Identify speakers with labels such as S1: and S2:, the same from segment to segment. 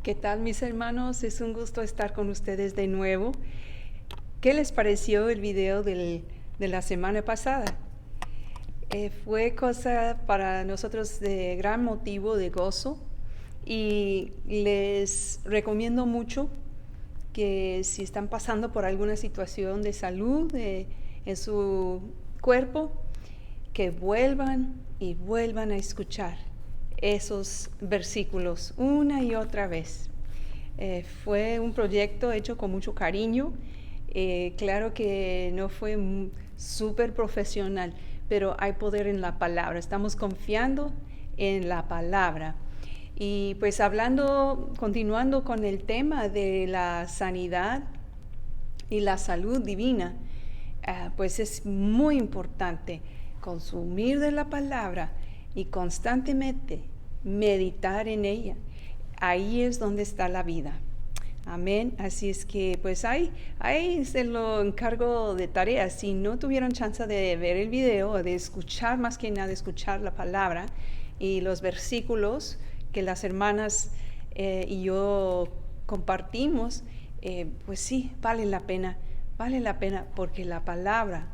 S1: ¿Qué tal, mis hermanos? Es un gusto estar con ustedes de nuevo. ¿Qué les pareció el video de la semana pasada? Fue cosa para nosotros de gran motivo de gozo y les recomiendo mucho que si están pasando por alguna situación de salud en su cuerpo, que vuelvan y vuelvan a escuchar esos versículos una y otra vez. Fue un proyecto hecho con mucho cariño. Claro que no fue súper profesional, pero hay poder en la palabra. Estamos confiando en la palabra. Y pues continuando con el tema de la sanidad y la salud divina, pues es muy importante consumir de la palabra y constantemente meditar en ella. Ahí es donde está la vida. Amén. Así es que pues ahí se lo encargo de tarea. Si no tuvieron chance de ver el video o de escuchar, más que nada escuchar la palabra y los versículos que las hermanas y yo compartimos, pues sí, vale la pena porque la palabra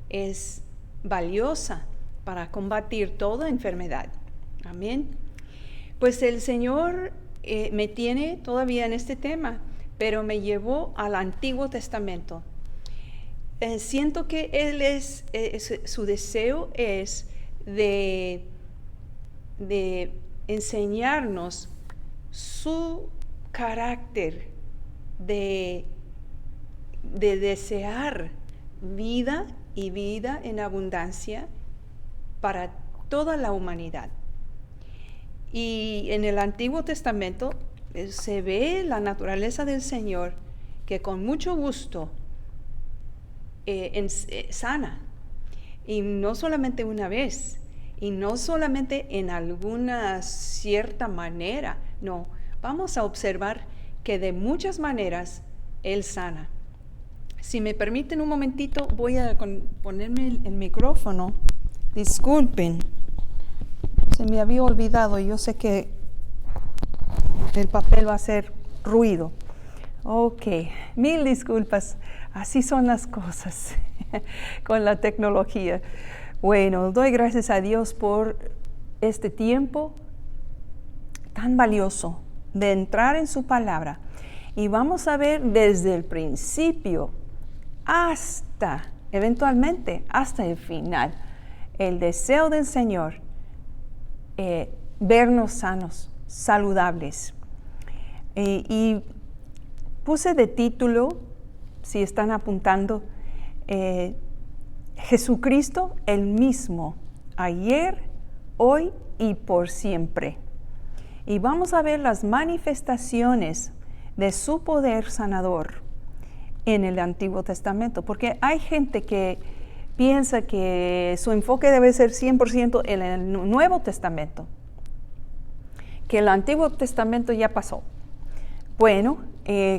S1: es valiosa para combatir toda enfermedad. Amén. Pues el Señor me tiene todavía en este tema, pero me llevó al Antiguo Testamento. Siento que su deseo es de enseñarnos su carácter de desear vida y vida en abundancia para toda la humanidad. Y en el Antiguo Testamento se ve la naturaleza del Señor, que con mucho gusto sana, y no solamente una vez, y no solamente en alguna cierta manera, no, vamos a observar que de muchas maneras Él sana. Si me permiten un momentito, voy a ponerme el micrófono. Disculpen, se me había olvidado. Yo sé que el papel va a hacer ruido. Ok, mil disculpas. Así son las cosas con la tecnología. Bueno, doy gracias a Dios por este tiempo tan valioso de entrar en su palabra. Y vamos a ver desde el principio eventualmente, hasta el final, el deseo del Señor, vernos sanos, saludables. Y puse de título, si están apuntando, Jesucristo el mismo, ayer, hoy y por siempre. Y vamos a ver las manifestaciones de su poder sanador en el Antiguo Testamento, porque hay gente que piensa que su enfoque debe ser 100% en el Nuevo Testamento, que el Antiguo Testamento ya pasó. Bueno,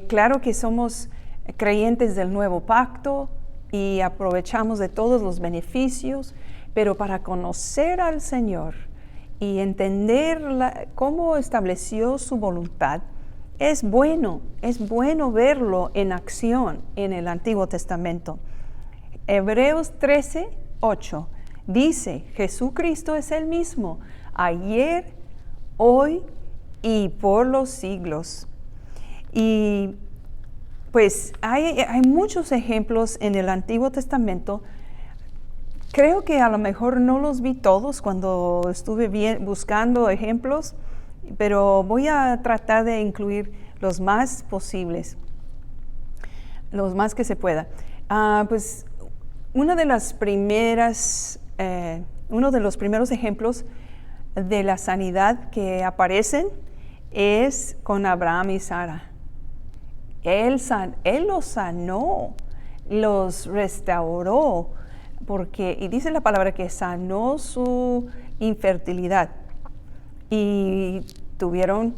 S1: claro que somos creyentes del Nuevo Pacto y aprovechamos de todos los beneficios, pero para conocer al Señor y entender cómo estableció su voluntad, es bueno verlo en acción en el Antiguo Testamento. Hebreos 13:8 dice, Jesucristo es el mismo, ayer, hoy y por los siglos. Y pues hay muchos ejemplos en el Antiguo Testamento. Creo que a lo mejor no los vi todos cuando estuve buscando ejemplos, pero voy a tratar de incluir los más posibles, los más que se pueda. Pues uno de los primeros ejemplos de la sanidad que aparecen es con Abraham y Sara. Él los sanó, los restauró, y dice la palabra que sanó su infertilidad. Y tuvieron,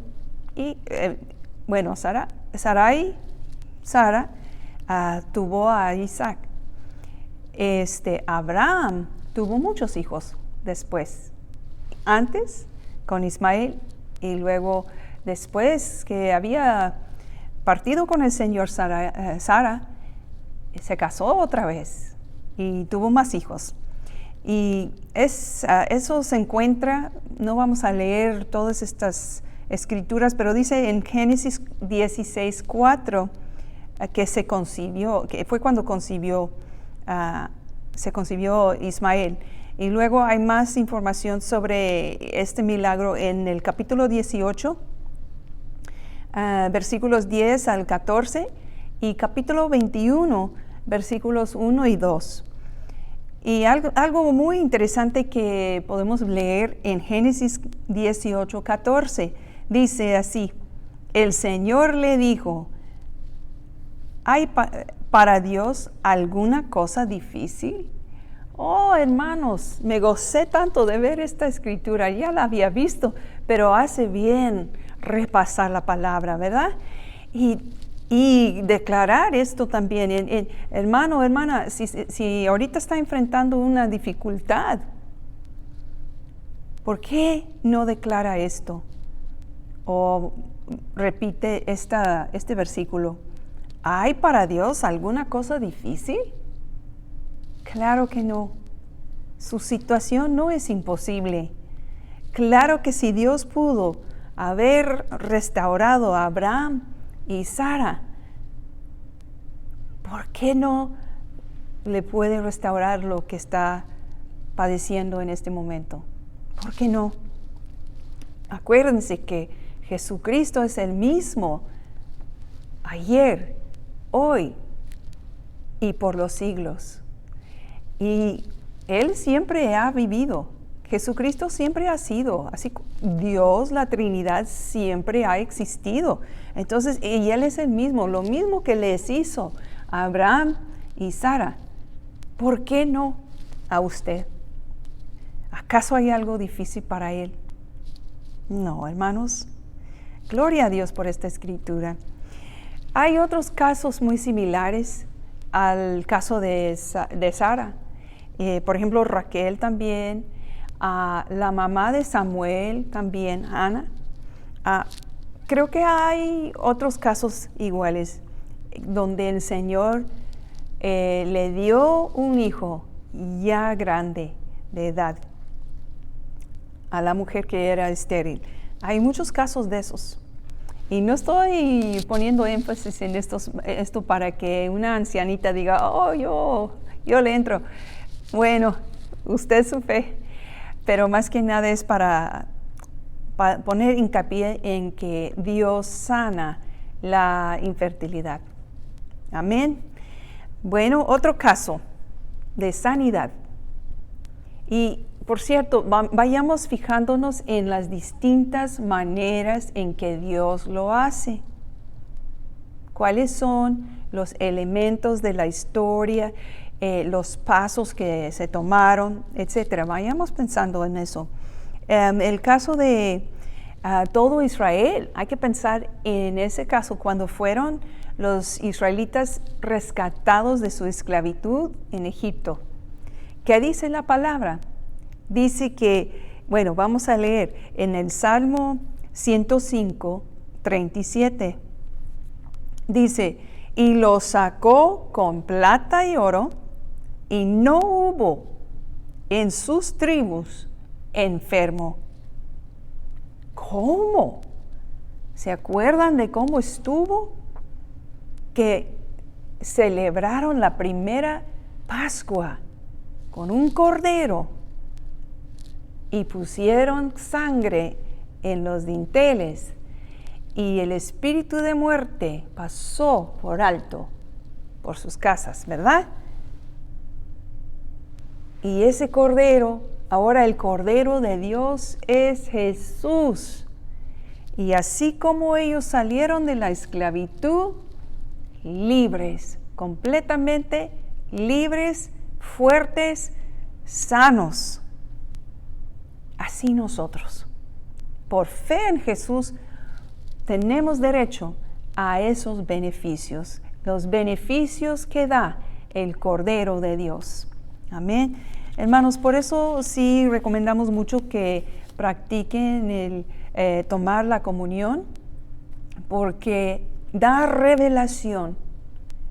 S1: Sara tuvo a Isaac. Abraham tuvo muchos hijos después, antes con Ismael y luego
S2: después que había partido con el Señor, Sara se casó otra vez y tuvo más hijos. Y eso se encuentra, no vamos a leer todas estas escrituras, pero dice en Génesis 16:4 que fue cuando se concibió Ismael. Y luego hay más información sobre este milagro en el capítulo 18, versículos 10 al 14, y capítulo 21, versículos 1 y 2. Y algo muy interesante que podemos leer en Génesis 18:14, dice así: el Señor le dijo, ¿hay para Dios alguna cosa difícil? Oh, hermanos, me gocé tanto de ver esta escritura. Ya la había visto, pero hace bien repasar la palabra, ¿verdad? Y declarar esto también. Hermano, hermana, si ahorita está enfrentando una dificultad, ¿por qué no declara esto? O repite este versículo. ¿Hay para Dios alguna cosa difícil? Claro que no. Su situación no es imposible. Claro que si Dios pudo haber restaurado a Abraham y Sara, ¿por qué no le puede restaurar lo que está padeciendo en este momento? ¿Por qué no? Acuérdense que Jesucristo es el mismo ayer, hoy y por los siglos. Y Él siempre ha vivido. Jesucristo siempre ha sido. Así Dios, la Trinidad, siempre ha existido. Entonces, y Él es el mismo, lo mismo que les hizo a Abraham y Sara. ¿Por qué no a usted? ¿Acaso hay algo difícil para Él? No, hermanos. Gloria a Dios por esta escritura. Hay otros casos muy similares al caso de Sara. Por ejemplo, Raquel también, la mamá de Samuel también, Ana. Creo que hay otros casos iguales donde el Señor le dio un hijo ya grande de edad a la mujer que era estéril. Hay muchos casos de esos. Y no estoy poniendo énfasis en esto para que una ancianita diga, oh, yo le entro. Bueno, usted su fe, pero más que nada es para poner hincapié en que Dios sana la infertilidad. Amén. Bueno, otro caso de sanidad. Y por cierto, vayamos fijándonos en las distintas maneras en que Dios lo hace. ¿Cuáles son los elementos de la historia, los pasos que se tomaron, etcétera? Vayamos pensando en eso. El caso de todo Israel, hay que pensar en ese caso cuando fueron los israelitas rescatados de su esclavitud en Egipto. ¿Qué dice la palabra? Dice que, bueno, vamos a leer en el Salmo 105, 37. Dice, y lo sacó con plata y oro, y no hubo en sus tribus enfermo. ¿Cómo? ¿Se acuerdan de cómo estuvo? Que celebraron la primera Pascua con un cordero y pusieron sangre en los dinteles y el espíritu de muerte pasó por alto por sus casas, ¿verdad? Y ese cordero, ahora el cordero de Dios es Jesús. Y así como ellos salieron de la esclavitud, libres, completamente libres, fuertes, sanos. Así nosotros, por fe en Jesús, tenemos derecho a esos beneficios, los beneficios que da el Cordero de Dios. Amén. Hermanos, por eso sí recomendamos mucho que practiquen el tomar la comunión porque da revelación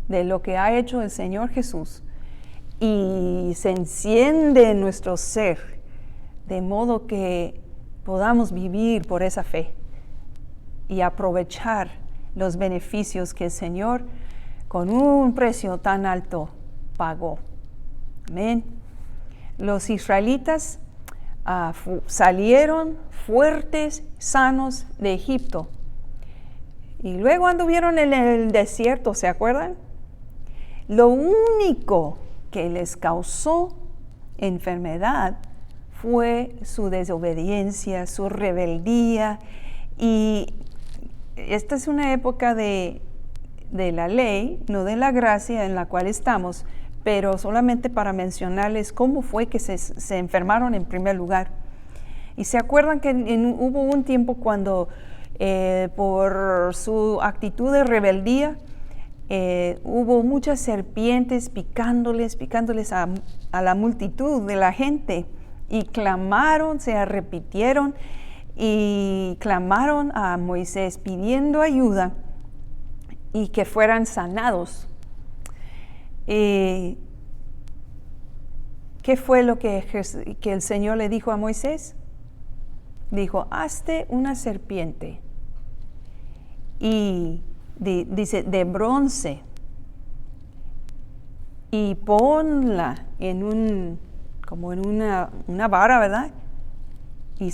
S2: de lo que ha hecho el Señor Jesús y se enciende en nuestro ser, de modo que podamos vivir por esa fe y aprovechar los beneficios que el Señor con un precio tan alto pagó. Amén. Los israelitas salieron fuertes, sanos de Egipto. Y luego anduvieron en el desierto, ¿se acuerdan? Lo único que les causó enfermedad fue su desobediencia, su rebeldía. Y esta es una época de la ley, no de la gracia en la cual estamos, pero solamente para mencionarles cómo fue que se enfermaron en primer lugar. Y se acuerdan que hubo un tiempo cuando por su actitud de rebeldía hubo muchas serpientes picándoles a la multitud de la gente, y clamaron, se arrepintieron y clamaron a Moisés pidiendo ayuda y que fueran sanados. ¿Qué fue lo que el Señor le dijo a Moisés? Dijo, hazte una serpiente y dice de bronce, y ponla como en una vara, ¿verdad? Y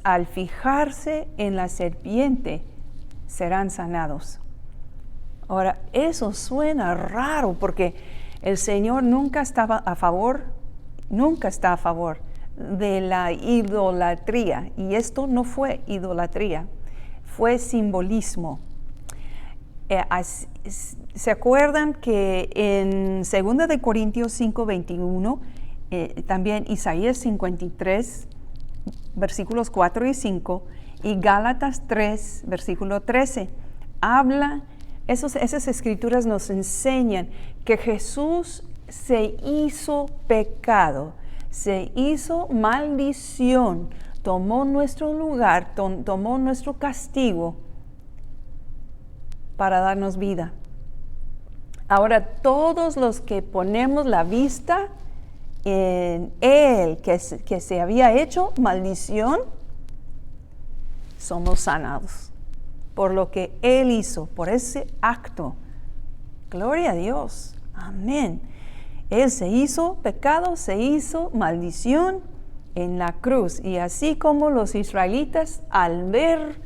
S2: al fijarse en la serpiente, serán sanados. Ahora, eso suena raro porque el Señor nunca está a favor de la idolatría. Y esto no fue idolatría, fue simbolismo. ¿Se acuerdan que en 2 de Corintios 5:21, también Isaías 53, versículos 4 y 5, y Gálatas 3, versículo 13, esas escrituras nos enseñan que Jesús se hizo pecado, se hizo maldición, tomó nuestro lugar, tomó nuestro castigo para darnos vida. Ahora, todos los que ponemos la vista en Él, que se había hecho maldición, somos sanados por lo que Él hizo, por ese acto. Gloria a Dios. Amén. Él se hizo pecado, se hizo maldición en la cruz. Y así como los israelitas, al ver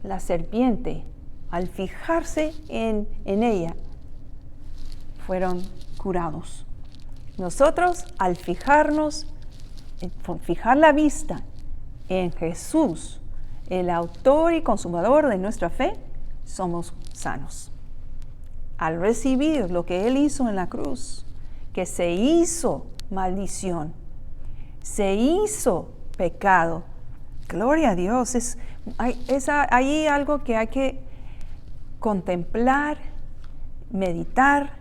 S2: la serpiente, al fijarse en ella, fueron curados. Nosotros, al fijar la vista en Jesús, el autor y consumador de nuestra fe, somos sanos. Al recibir lo que Él hizo en la cruz, que se hizo maldición, se hizo pecado. Gloria a Dios. Hay algo que hay que contemplar, meditar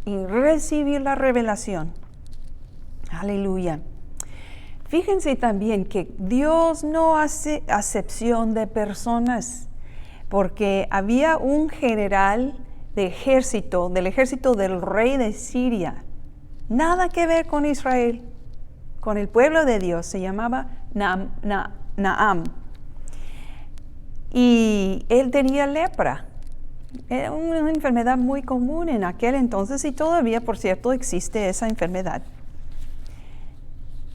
S2: y recibir la revelación. Aleluya. Fíjense también que Dios no hace acepción de personas, porque había un general del ejército del rey de Siria, nada que ver con Israel, con el pueblo de Dios, se llamaba Naam, y él tenía lepra. Era una enfermedad muy común en aquel entonces, y todavía, por cierto, existe esa enfermedad.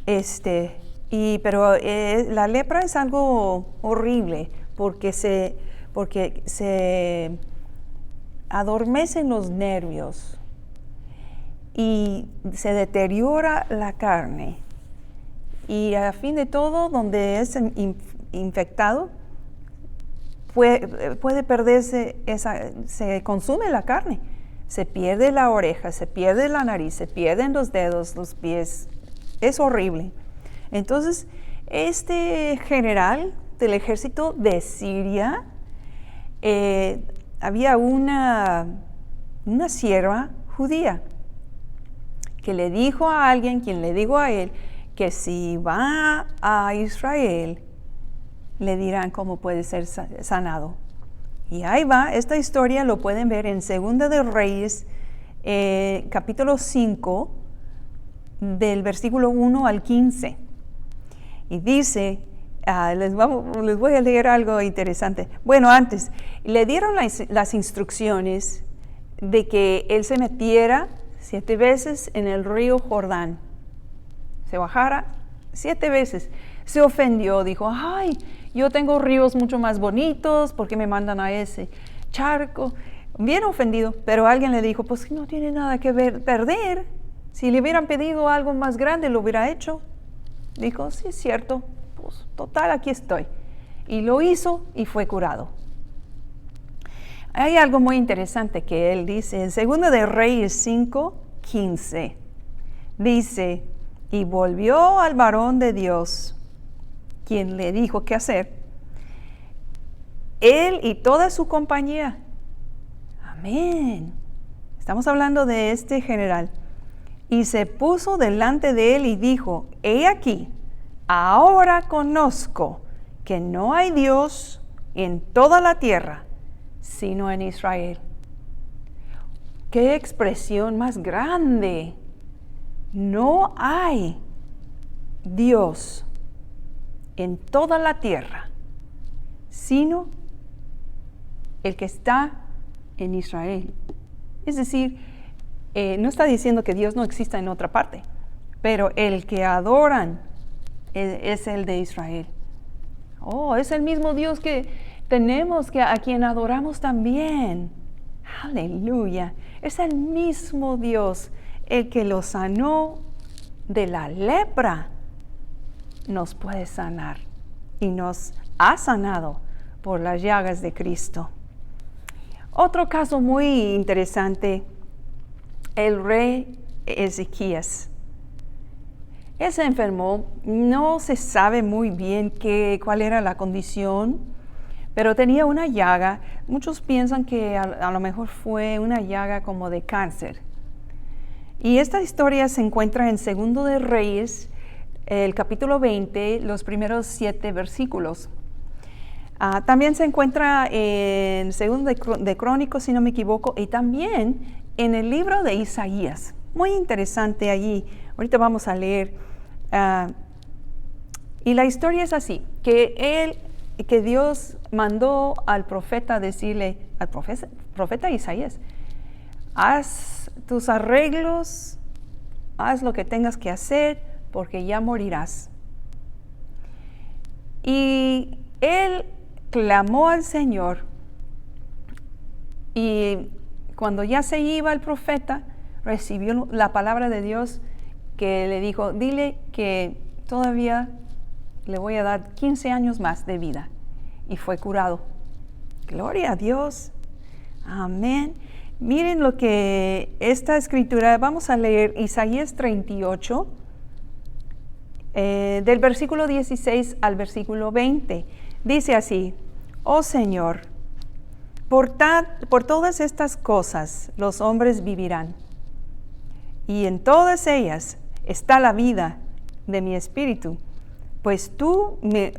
S2: Pero la lepra es algo horrible porque se adormecen los nervios y se deteriora la carne. Y a fin de todo, donde es infectado, puede perderse se consume la carne. Se pierde la oreja, se pierde la nariz, se pierden los dedos, los pies. Es horrible. Entonces, este general del ejército de Siria, había una sierva judía que le dijo a alguien, quien le dijo a él, que si va a Israel, le dirán cómo puede ser sanado. Y ahí va, esta historia lo pueden ver en Segunda de Reyes, capítulo 5, del versículo 1 al 15. Y dice, les voy a leer algo interesante. Bueno, antes, le dieron las instrucciones de que él se metiera 7 veces en el río Jordán. Se bajara 7 veces. Se ofendió, dijo, ay, yo tengo ríos mucho más bonitos, ¿por qué me mandan a ese charco? Bien ofendido, pero alguien le dijo, pues no tiene nada que perder. Si le hubieran pedido algo más grande, lo hubiera hecho. Dijo, sí, es cierto, pues total, aquí estoy. Y lo hizo y fue curado. Hay algo muy interesante que él dice en 2 de Reyes 5:15. Dice, y volvió al varón de Dios, quien le dijo qué hacer, él y toda su compañía. Amén. Estamos hablando de este general. Y se puso delante de él y dijo, he aquí, ahora conozco que no hay Dios en toda la tierra, sino en Israel. ¡Qué expresión más grande! No hay Dios en toda la tierra, sino el que está en Israel. Es decir, no está diciendo que Dios no exista en otra parte, pero el que adoran es el de Israel. Oh, es el mismo Dios que tenemos, a quien adoramos también. Aleluya. Es el mismo Dios, el que lo sanó de la lepra, nos puede sanar y nos ha sanado por las llagas de Cristo. Otro caso muy interesante, el rey Ezequías. Él se enfermó, no se sabe muy bien cuál era la condición, pero tenía una llaga. Muchos piensan que a lo mejor fue una llaga como de cáncer. Y esta historia se encuentra en 2 de Reyes, el capítulo 20, los primeros 7 versículos. También se encuentra en 2 de Crónicos, si no me equivoco, y también en el libro de Isaías. Muy interesante allí. Ahorita vamos a leer. Y la historia es así, que Dios mandó al profeta decirle, al profeta Isaías, haz tus arreglos, haz lo que tengas que hacer, porque ya morirás. Y él clamó al Señor, y cuando ya se iba el profeta, recibió la palabra de Dios que le dijo, dile que todavía le voy a dar 15 años más de vida. Y fue curado. Gloria a Dios. Amén. Miren lo que esta escritura, vamos a leer Isaías 38, del versículo 16 al versículo 20. Dice así, oh Señor, por todas estas cosas los hombres vivirán, y en todas ellas está la vida de mi espíritu, pues tú me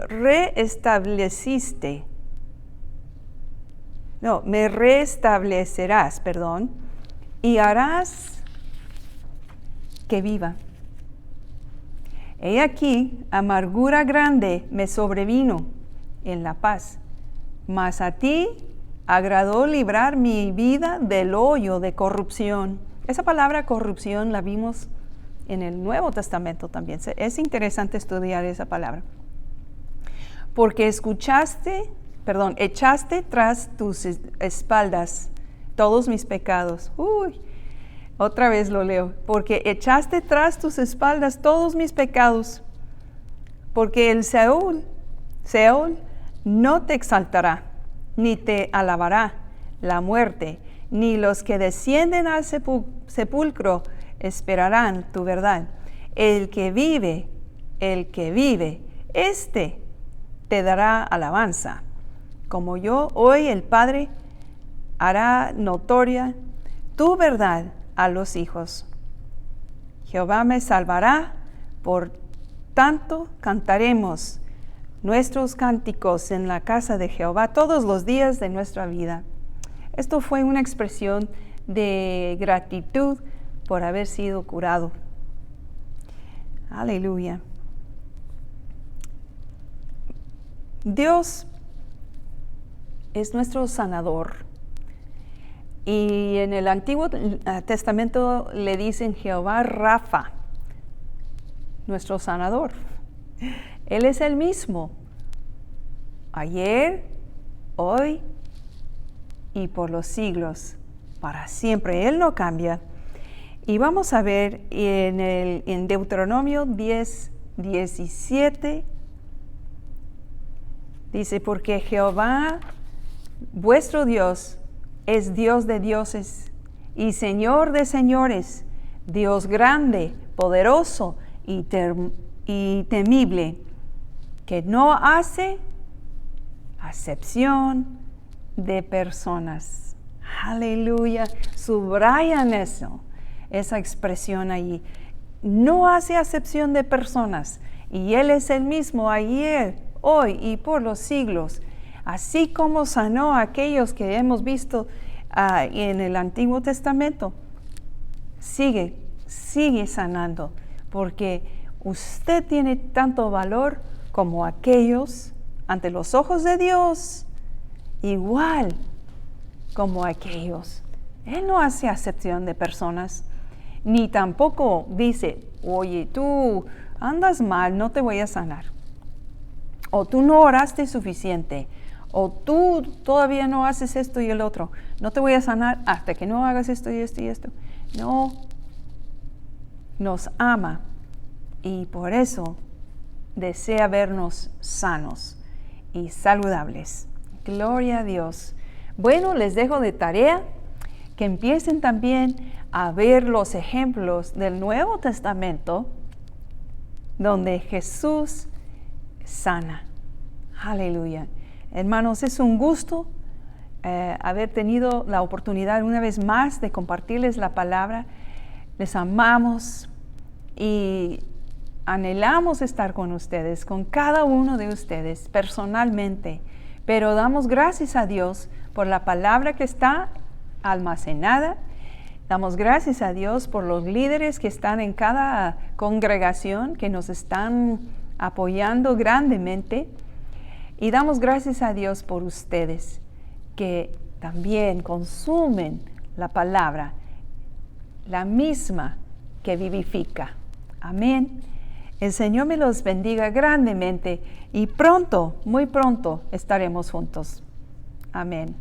S2: restablecerás, y harás que viva. He aquí, amargura grande me sobrevino en la paz, mas a ti agradó librar mi vida del hoyo de corrupción. Esa palabra corrupción la vimos en el Nuevo Testamento también. Es interesante estudiar esa palabra. Porque echaste tras tus espaldas todos mis pecados. Otra vez lo leo. Porque echaste tras tus espaldas todos mis pecados. Porque el Seol no te exaltará, ni te alabará la muerte, ni los que descienden al sepulcro esperarán tu verdad. El que vive, éste te dará alabanza. Como yo, hoy el Padre hará notoria tu verdad a los hijos. Jehová me salvará, por tanto cantaremos nuestros cánticos en la casa de Jehová todos los días de nuestra vida. Esto fue una expresión de gratitud por haber sido curado. Aleluya. Dios es nuestro sanador. Y en el Antiguo Testamento le dicen Jehová Rafa, nuestro sanador. Él es el mismo, ayer, hoy y por los siglos, para siempre. Él no cambia. Y vamos a ver en Deuteronomio 10:17, dice, porque Jehová, vuestro Dios, es Dios de dioses y Señor de señores, Dios grande, poderoso y temible, que no hace acepción de personas. Aleluya. Subrayan eso, esa expresión allí. No hace acepción de personas. Y Él es el mismo ayer, hoy y por los siglos. Así como sanó a aquellos que hemos visto en el Antiguo Testamento, sigue sanando, porque usted tiene tanto valor como aquellos ante los ojos de Dios, igual como aquellos. Él no hace acepción de personas, ni tampoco dice, oye, tú andas mal, no te voy a sanar. O tú no oraste suficiente. O tú todavía no haces esto y el otro. No te voy a sanar hasta que no hagas esto y esto y esto. No. Nos ama y por eso desea vernos sanos y saludables. Gloria a Dios. Bueno, les dejo de tarea que empiecen también a ver los ejemplos del Nuevo Testamento donde Jesús sana. Aleluya. Hermanos, es un gusto haber tenido la oportunidad una vez más de compartirles la palabra. Les amamos y anhelamos estar con ustedes, con cada uno de ustedes personalmente. Pero damos gracias a Dios por la palabra que está almacenada. Damos gracias a Dios por los líderes que están en cada congregación, que nos están apoyando grandemente. Y damos gracias a Dios por ustedes que también consumen la palabra, la misma que vivifica. Amén. El Señor me los bendiga grandemente y pronto, muy pronto, estaremos juntos. Amén.